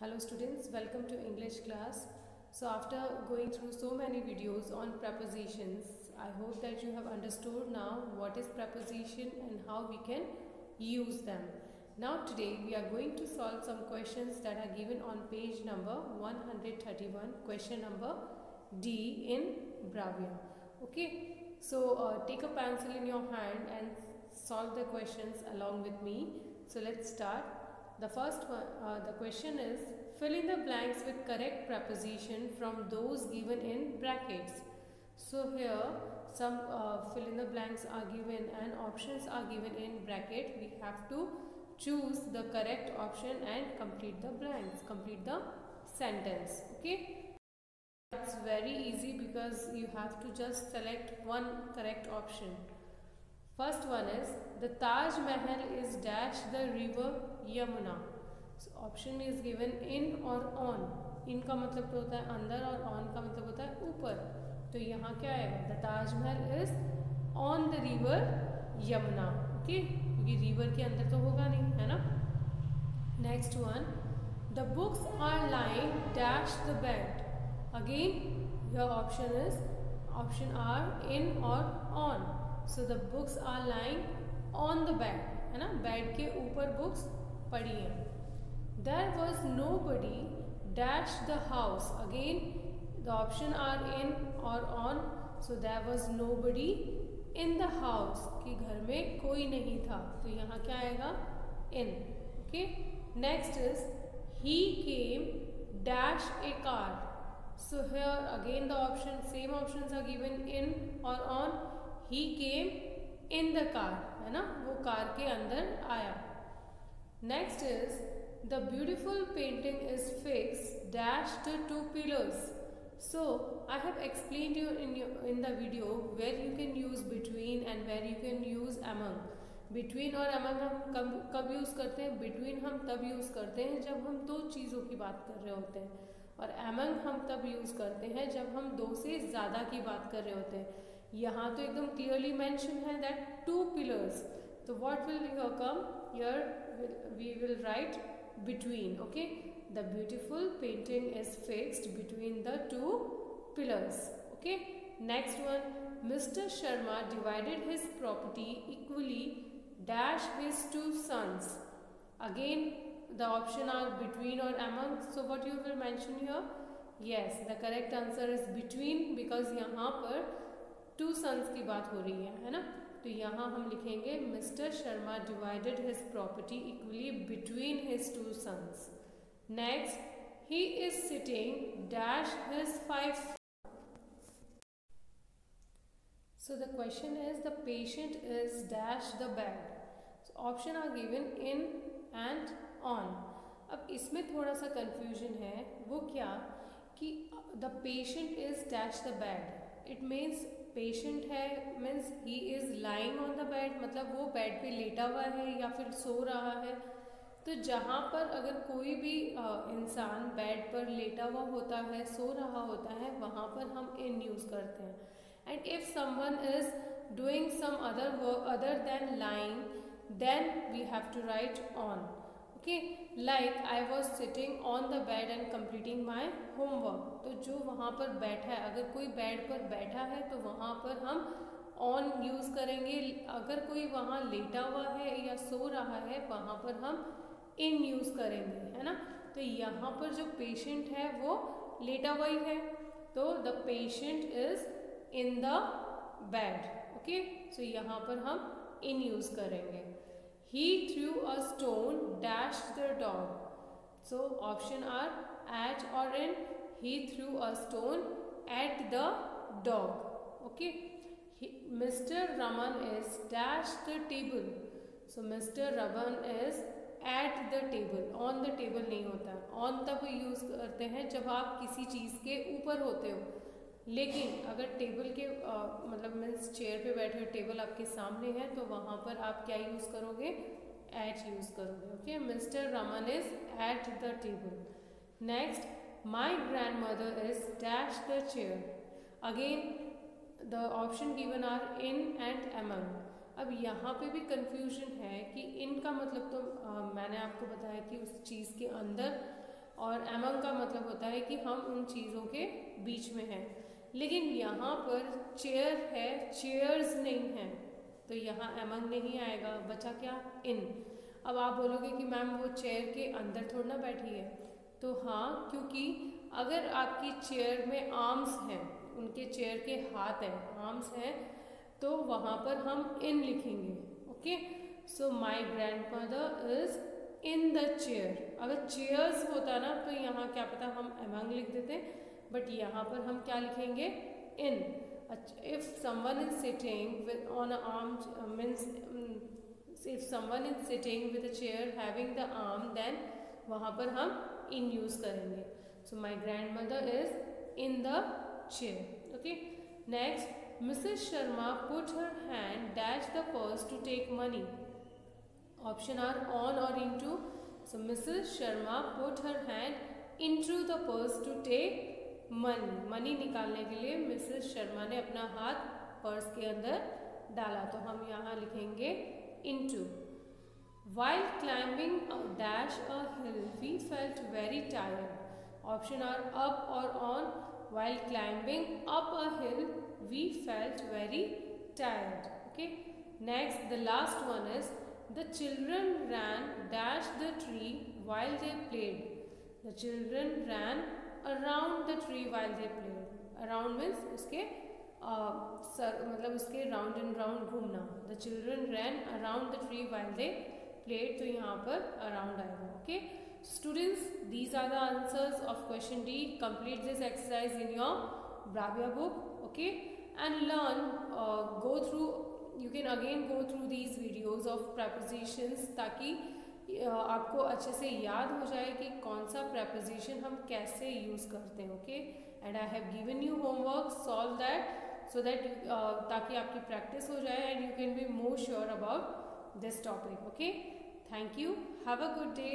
Hello students, welcome to English class. So after going through so many videos on prepositions, I hope that you have understood now what is preposition and how we can use them. Now today we are going to solve some questions that are given on page number 131, question number D in Bravia. Okay, so take a pencil in your hand and solve the questions along with me. So let's start. The first one, the question is, fill in the blanks with correct preposition from those given in brackets. So here some fill in the blanks are given and options are given in bracket. We have to choose the correct option and complete the blanks, complete the sentence. Okay, it's very easy because you have to just select one correct option. First one is, the Taj Mahal is dash the river Yamuna. So option is given in or on. In का मतलब तो होता है अंदर और on का मतलब होता है ऊपर. तो यहाँ क्या आएगा? The Taj Mahal is on the river Yamuna. Okay? क्योंकि river के अंदर तो होगा नहीं, है ना? Next one, the books are lying dash the bed. Again, your option is option R, in or on. So the books are lying on the bed, है ना? Bed के ऊपर books पड़ी हैं. There was nobody dash the house. Again, the option are in or on. So there was nobody in the house. कि घर में कोई नहीं था. तो यहाँ क्या आएगा? In. Okay. Next is, he came dash a car. So here again the option, same options are given in or on. He came in the car, है ना? वो कार के अंदर आया. Next is, the beautiful painting is fixed dash to two pillars. So I have explained you in the video where you can use between and where you can use among. Between और among हम कब use करते हैं? Between हम तब use करते हैं जब हम दो चीज़ों की बात कर रहे होते हैं, और among हम तब यूज़ करते हैं जब हम दो से ज़्यादा की बात कर रहे होते हैं. यहाँ तो एकदम क्लियरली मेंशन है दैट टू पिलर्स. तो what will come here? We will write between. Okay, the beautiful painting is fixed between the two pillars. Okay, next one, Mr. Sharma divided his property equally dash his two sons. Again the option are between or among. So what you will mention here? Yes, the correct answer is between, because यहाँ पर two sons की बात हो रही है ना? तो यहाँ हम लिखेंगे Mr. Sharma divided his property equally between his two sons. Next, he is sitting dash his five. So the question is, the patient is dash the bed. So option are given in and on. अब इसमें थोड़ा सा confusion है. वो क्या कि the patient is dash the bed. It means patient है, means he is lying on the bed, मतलब वो बेड पे लेटा हुआ है या फिर सो रहा है. तो जहाँ पर अगर कोई भी इंसान बेड पर लेटा हुआ होता है, सो रहा होता है, वहाँ पर हम इन यूज़ करते हैं. And if someone is doing some other work other than lying, then we have to write on. Okay, like I was sitting on the bed and completing my homework. तो जो वहाँ पर बैठा है, अगर कोई बेड पर बैठा है तो वहाँ पर हम ऑन यूज़ करेंगे. अगर कोई वहाँ लेटा हुआ है या सो रहा है, वहाँ पर हम इन यूज़ करेंगे, है ना? तो यहाँ पर जो पेशेंट है वो लेटा हुआ ही है, तो the patient is in the bed. Okay, so यहाँ पर हम इन यूज़ करेंगे. He threw a stone dash the dog. So option are at or in. He threw a stone at the dog. Okay. Mr. Raman is dash the table. So Mr. Raman is at the table. On the table नहीं होता. On तब use करते हैं जब आप किसी चीज़ के ऊपर होते हो. लेकिन अगर टेबल के मतलब मीन्स चेयर पे बैठे हो, टेबल आपके सामने है, तो वहाँ पर आप क्या यूज़ करोगे? एट यूज़ करोगे. Okay, mister Raman is at the table. Next, my grandmother is dash the chair. Again the option given are in and among. अब यहाँ पे भी कंफ्यूजन है कि इन का मतलब तो मैंने आपको बताया कि उस चीज़ के अंदर और among का मतलब होता है कि हम उन चीज़ों के बीच में हैं। लेकिन यहाँ पर चेयर है, चेयर्स नहीं हैं, तो यहाँ among नहीं आएगा, बचा क्या, in। अब आप बोलोगे कि मैम वो चेयर के अंदर थोड़ा ना बैठी है, तो हाँ, क्योंकि अगर आपकी चेयर में आर्म्स हैं, उनके चेयर के हाथ हैं, आर्म्स हैं, तो वहाँ पर हम इन लिखेंगे। Okay, so my grandmother is in the chair. अगर चेयर्स होता ना तो यहाँ क्या पता हम among लिख देते, बट यहाँ पर हम क्या लिखेंगे, in. If someone is sitting on a arm means if someone is sitting with a chair having the arm, then वहाँ पर हम in use करेंगे। So my grandmother is in the chair. Okay. Next, Mrs. Sharma put her hand dash the purse to take money. Option are on or into. So Mrs. Sharma put her hand into the purse to take money. Money निकालने के लिए Mrs. Sharma ने अपना हाथ purse के अंदर डाला, तो हम यहाँ लिखेंगे into. While climbing a dash a hill, we felt very tired. Option are up or on. While climbing up a hill, we felt very tired. Okay. Next, the last one is the children ran dash the tree while they played. The children ran around the tree while they played. Around means उसके मतलब उसके round and round घूमना। The children ran around the tree while they played, तो यहाँ पर around आएगा। Okay students, these are the answers of question D. Complete this exercise in your Bravia book, okay, and learn, go through, you can again go through these videos of prepositions, ताकि आपको अच्छे से याद हो जाए कि कौन सा प्रपोजिशन हम कैसे यूज़ करते हैं। Okay, and I have given you homework, solve that so that ताकि आपकी प्रैक्टिस हो जाए and you can be more sure about this topic. Okay, thank you, have a good day.